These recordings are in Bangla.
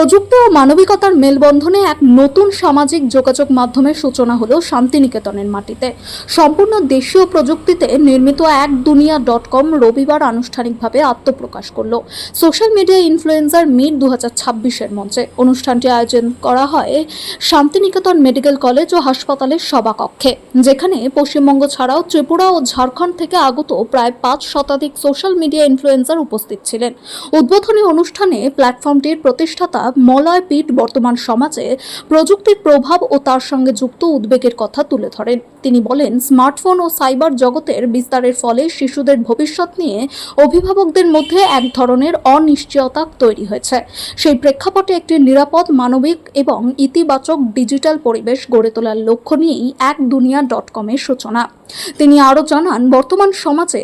প্রযুক্তি ও মানবিকতার মেলবন্ধনে এক নতুন সামাজিক যোগাযোগ মাধ্যমের সূচনা হলো শান্তিনিকেতনের মাটিতে। সম্পূর্ণ দেশীয় প্রযুক্তিতে নির্মিত এক দুনিয়া .com রবিবার আনুষ্ঠানিকভাবে আত্মপ্রকাশ করলো সোশ্যাল মিডিয়া ইনফ্লুয়েন্সার মিট 2026-এর মঞ্চে। অনুষ্ঠানটি আয়োজন করা হয় শান্তিনিকেতন মেডিকেল কলেজ ও হাসপাতালের সভাকক্ষে, যেখানে পশ্চিমবঙ্গ ছাড়াও ত্রিপুরা ও ঝাড়খণ্ড থেকে আগত প্রায় 5 শতাধিক সোশ্যাল মিডিয়া ইনফ্লুয়েন্সার উপস্থিত ছিলেন। উদ্বোধনী অনুষ্ঠানে প্ল্যাটফর্মটির প্রতিষ্ঠাতা মলয় পিট বর্তমান সমাজে প্রযুক্তির প্রভাব ও তার সঙ্গে যুক্ত উদ্বেগের কথা তুলে ধরেন। তিনি বলেন, স্মার্টফোন ও সাইবার জগতের বিস্তারের ফলে শিশুদের ভবিষ্যৎ নিয়ে অভিভাবকদের মধ্যে এক ধরনের অনিশ্চয়তা তৈরি হয়েছে। সেই প্রেক্ষাপটে একটি নিরাপদ, মানবিক এবং ইতিবাচক ডিজিটাল পরিবেশ গড়ে তোলার লক্ষ্য নিয়েই এক দুনিয়া .com এর সূচনা। তিনি আরও জানান, বর্তমান সমাজে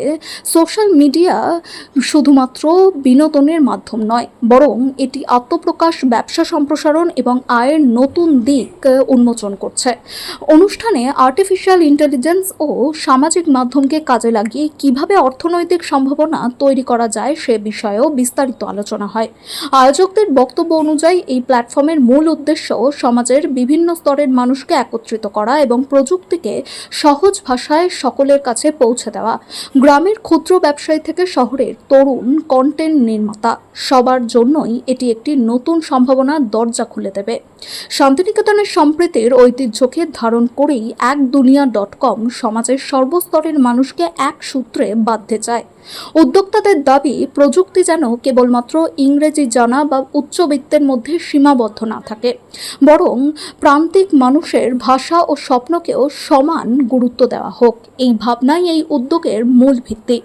সোশ্যাল মিডিয়া শুধুমাত্র বিনোদনের মাধ্যম নয়, বরং এটি আত্মপ্রকাশ, ব্যবসা সম্প্রসারণ এবং আয়ের নতুন দিক উন্মোচন করছে। অনুষ্ঠানে আর্টিফিশিয়াল ইন্টেলিজেন্স ও সামাজিক মাধ্যমকে কাজে লাগিয়ে কিভাবে অর্থনৈতিক সম্ভাবনা তৈরি করা যায় সে বিষয়েও বিস্তারিত আলোচনা হয়। আয়োজকদের বক্তব্য অনুযায়ী এই প্ল্যাটফর্মের মূল উদ্দেশ্য সমাজের বিভিন্ন স্তরের মানুষকে একত্রিত করা এবং প্রযুক্তিকে সহজ ভাষায় সকলের কাছে পৌঁছে দেওয়া। গ্রামের ক্ষুদ্র ব্যবসায়ী থেকে শহরের তরুণ কন্টেন্ট নির্মাতা, সবার জন্যই এটি একটি নতুন সম্ভাবনার দরজা খুলে দেবে। শান্তিনিকেতনের সম্প্রীতির ঐতিহ্যকে ধারণ করেই এক দুনিয়া .com সমাজের সর্বস্তরের মানুষকে এক সূত্রে বাঁধতে চায়। উদ্যোক্তাদের দাবি, প্রযুক্তি যেন কেবলমাত্র ইংরেজি জানা বা উচ্চবিত্তের মধ্যে সীমাবদ্ধ না থাকে, বরং প্রান্তিক মানুষের ভাষা ও স্বপ্নকেও সমান গুরুত্ব দেওয়া হোক। এই ভাবনাই এই উদ্যোগের মূল ভিত্তি।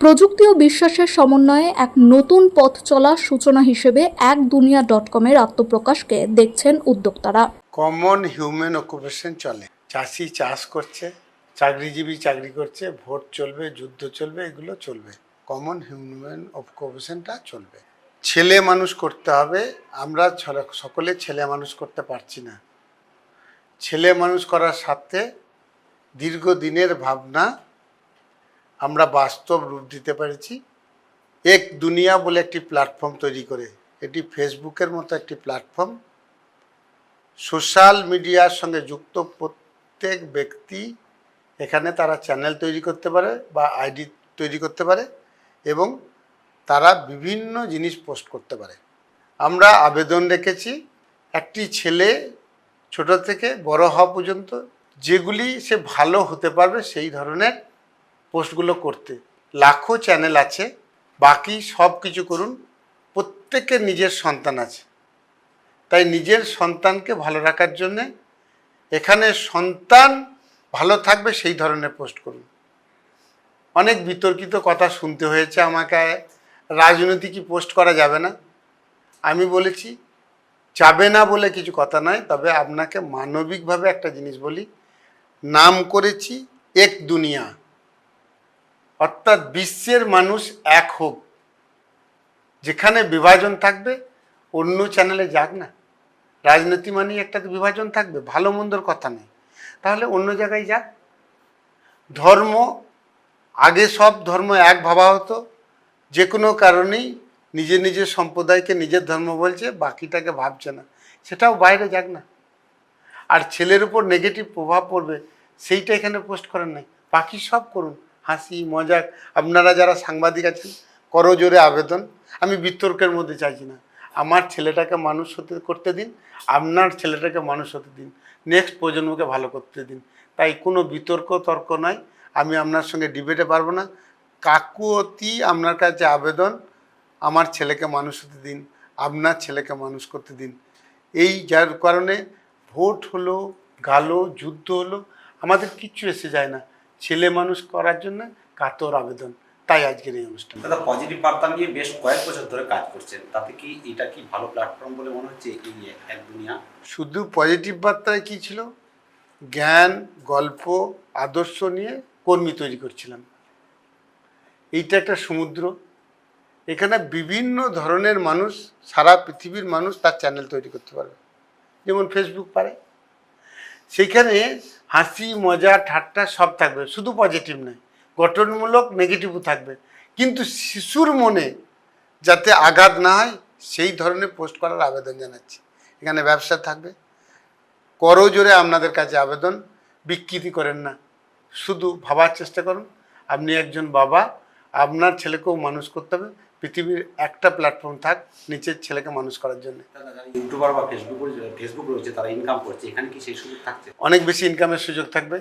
প্রযুক্তি ও বিশ্বাসের সমন্বয়ে এক নতুন পথ চলার সূচনা হিসেবে এক দুনিয়া .com এর আত্মপ্রকাশকে দেখছেন উদ্যোক্তারা। কমন হিউম্যান অকুপেশন চলে, চাষি চাষ করছে, চাকরিজীবী চাকরি করছে, ভোট চলবে, যুদ্ধ চলবে, এগুলো চলবে। কমন হিউম্যান অকুপেশনটা চলবে। ছেলে মানুষ করতে হবে। আমরা সকলে ছেলে মানুষ করতে পারছি না। ছেলে মানুষ করার সাথে দীর্ঘদিনের ভাবনা আমরা বাস্তব রূপ দিতে পেরেছি এক দুনিয়া বলে একটি প্ল্যাটফর্ম তৈরি করে। এটি ফেসবুকের মতো একটি প্ল্যাটফর্ম। সোশ্যাল মিডিয়ার সঙ্গে যুক্ত প্রত্যেক ব্যক্তি এখানে তারা চ্যানেল তৈরি করতে পারে বা আইডি তৈরি করতে পারে এবং তারা বিভিন্ন জিনিস পোস্ট করতে পারে। আমরা আবেদন রেখেছি একটি ছেলে ছোট থেকে বড় হওয়া পর্যন্ত যেগুলি সে ভালো হতে পারবে সেই ধরনের পোস্টগুলো করতে। লাখো চ্যানেল আছে, বাকি সব কিছু করুন। প্রত্যেকের নিজের সন্তান আছে, তাই নিজের সন্তানকে ভালো রাখার জন্যে এখানে সন্তান ভালো থাকবে সেই ধরনের পোস্ট করুন। অনেক বিতর্কিত কথা শুনতে হয়েছে আমাকে, রাজনৈতিক পোস্ট করা যাবে না। আমি বলেছি যাবে না বলে কিছু কথা নয়, তবে আপনাকে মানবিকভাবে একটা জিনিস বলি, নাম করেছি এক দুনিয়া, অর্থাৎ বিশ্বের মানুষ এক হোক। যেখানে বিভাজন থাকবে অন্য চ্যানেলে যাক না। রাজনীতি মানেই একটা বিভাজন থাকবে, ভালো মন্দর কথা নেই, তাহলে অন্য জায়গায় যাক। ধর্ম, আগে সব ধর্ম এক ভাবা হতো, যে কোনো কারণেই নিজের নিজের সম্প্রদায়কে নিজের ধর্ম বলছে, বাকিটাকে ভাবছে না, সেটাও বাইরে যাক না। আর ছেলের উপর নেগেটিভ প্রভাব পড়বে সেইটা এখানে পোস্ট করেন নাই, বাকি সব করুন। হাসি মজাক, আপনারা যারা সাংবাদিক আছেন করজোরে আবেদন। আমি বিতর্কের মধ্যে চাইছি না। আমার ছেলেটাকে মানুষ হতে করতে দিন, আপনার ছেলেটাকে মানুষ হতে দিন, নেক্সট প্রজন্মকে ভালো করতে দিন। তাই কোনো বিতর্ক তর্ক নয়, আমি আপনার সঙ্গে ডিবেটে পারবো না। কাকুতি আপনার কাছে আবেদন, আমার ছেলেকে মানুষ হতে দিন, আপনার ছেলেকে মানুষ করতে দিন। এই যার কারণে ভোট হলো, গালো, যুদ্ধ হলো, আমাদের কিচ্ছু এসে যায় না। ছেলে মানুষ করার জন্য কাতর আবেদন, তাই আজকের এই অনুষ্ঠান। দাদা, পজিটিভ বার্তা নিয়ে বেশ কয়েক বছর ধরে কাজ করছেন, তাতে কি এটা কি ভালো প্ল্যাটফর্ম বলে মনে হচ্ছে এই এক দুনিয়া? শুধু পজিটিভ বার্তায় কী ছিল, জ্ঞান, গল্প, আদর্শ নিয়ে কর্মী তৈরি করছিলাম। এইটা একটা সমুদ্র, এখানে বিভিন্ন ধরনের মানুষ, সারা পৃথিবীর মানুষ তার চ্যানেল তৈরি করতে পারবে, যেমন ফেসবুক পারে। সেইখানে হাসি মজা ঠাট্টা সব থাকবে, শুধু পজিটিভ নয়, গঠনমূলক নেগেটিভও থাকবে। কিন্তু শিশুর মনে যাতে আঘাত না হয় সেই ধরনের পোস্ট করার আবেদন জানাচ্ছি। এখানে ব্যবসা থাকবে, করজোরে আপনাদের কাছে আবেদন, বিকৃতি করেন না, শুধু ভাবার চেষ্টা করুন। আপনি একজন বাবা, আপনার ছেলেকেও মানুষ করতে হবে, পৃথিবীর একটা প্ল্যাটফর্ম থাক নিচের ছেলেকে মানুষ করার জন্য। যারা ইউটিউবার বা ফেসবুক রয়েছে তারা ইনকাম করছে, এখানে কি সেই সুযোগ থাকছে? অনেক বেশি ইনকামের সুযোগ থাকবে,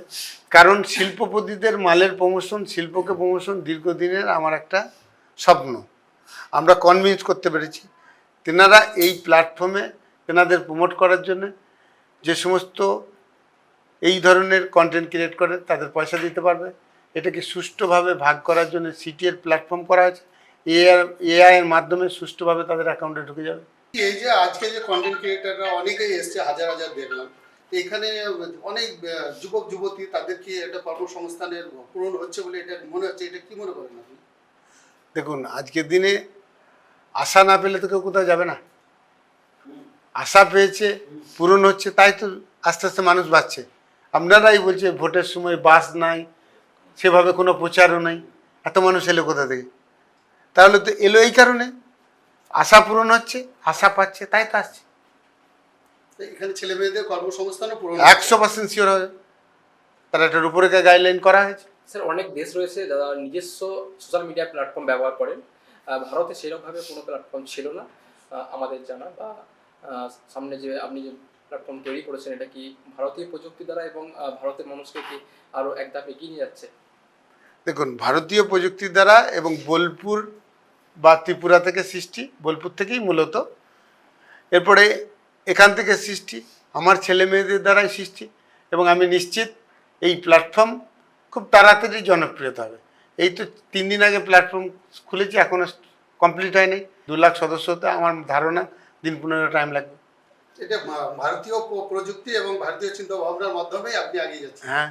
কারণ শিল্পপতিদের মালের প্রমোশন, শিল্পকে প্রমোশন দীর্ঘদিনের আমার একটা স্বপ্ন। আমরা কনভিন্স করতে পেরেছি তেনারা এই প্ল্যাটফর্মে তেনাদের প্রমোট করার জন্য যে সমস্ত এই ধরনের কন্টেন্ট ক্রিয়েট করে তাদের পয়সা দিতে পারবে। এটাকে সুষ্ঠুভাবে ভাগ করার জন্য সিটিএর প্ল্যাটফর্ম করা হয়েছে, এআই এর মাধ্যমে সুষ্ঠুভাবে তাদের অ্যাকাউন্টে ঢুকে যাবে। এই যে আজকে যে কন্টেন্ট ক্রিয়েটাররা অনেকেই এসছে, হাজার হাজার দেখলাম, এখানে অনেক যুবক যুবতী, তাদের কি একটা কর্মসংস্থানের পূরণ হচ্ছে বলে এটা মনে হচ্ছে, এটা কি মনে করেন আপনি? দেখুন, আজকের দিনে আশা না পেলে তো কেউ কোথাও যাবে না। আশা পেয়েছে, পূরণ হচ্ছে, তাই তো আস্তে আস্তে মানুষ বাড়ছে। আপনারাই বলছে ভোটের সময় বাস নাই, সেভাবে কোনো প্রচারও নাই, এত মানুষ এলো কোথা থেকে? তাহলে তো এলো এই কারণে আশা পূরণ হচ্ছে, আশা পাচ্ছে, তাই তো আসছে। তো এখানে ছেলে মেয়েদের কর্মসংস্থানও পূরণ 100% শিওর হবে, তারা একটা রূপরেখা গাইডলাইন করা হয়েছে। স্যার, অনেক দেশ রয়েছে যারা নিজস্ব সোশ্যাল মিডিয়া প্ল্যাটফর্ম ব্যবহার করেন। ভারতে সেরকমভাবে কোনো প্ল্যাটফর্ম ছিল না আমাদের জানা, বা সামনে যে আপনি যে প্ল্যাটফর্ম তৈরি করেছেন এটা কি ভারতীয় প্রযুক্তি দ্বারা এবং ভারতের মানুষকে কি আরও এক ধাপ এগিয়ে নিয়ে যাচ্ছে? দেখুন, ভারতীয় প্রযুক্তির দ্বারা এবং বোলপুর বা ত্রিপুরা থেকে সৃষ্টি, বোলপুর থেকেই মূলত, এরপরে এখান থেকে সৃষ্টি, আমার ছেলে মেয়েদের দ্বারাই সৃষ্টি, এবং আমি নিশ্চিত এই প্ল্যাটফর্ম খুব তাড়াতাড়ি জনপ্রিয়তা হবে। এই তো 3 দিন আগে প্ল্যাটফর্ম খুলেছি, এখনও কমপ্লিট হয়নি। 2 লাখ সদস্যতে আমার ধারণা দিন 15 টাইম লাগবে। এটা ভারতীয় প্রযুক্তি এবং ভারতীয় চিন্তা ভাবনার মাধ্যমে আপনি এগিয়ে যাচ্ছেন। হ্যাঁ।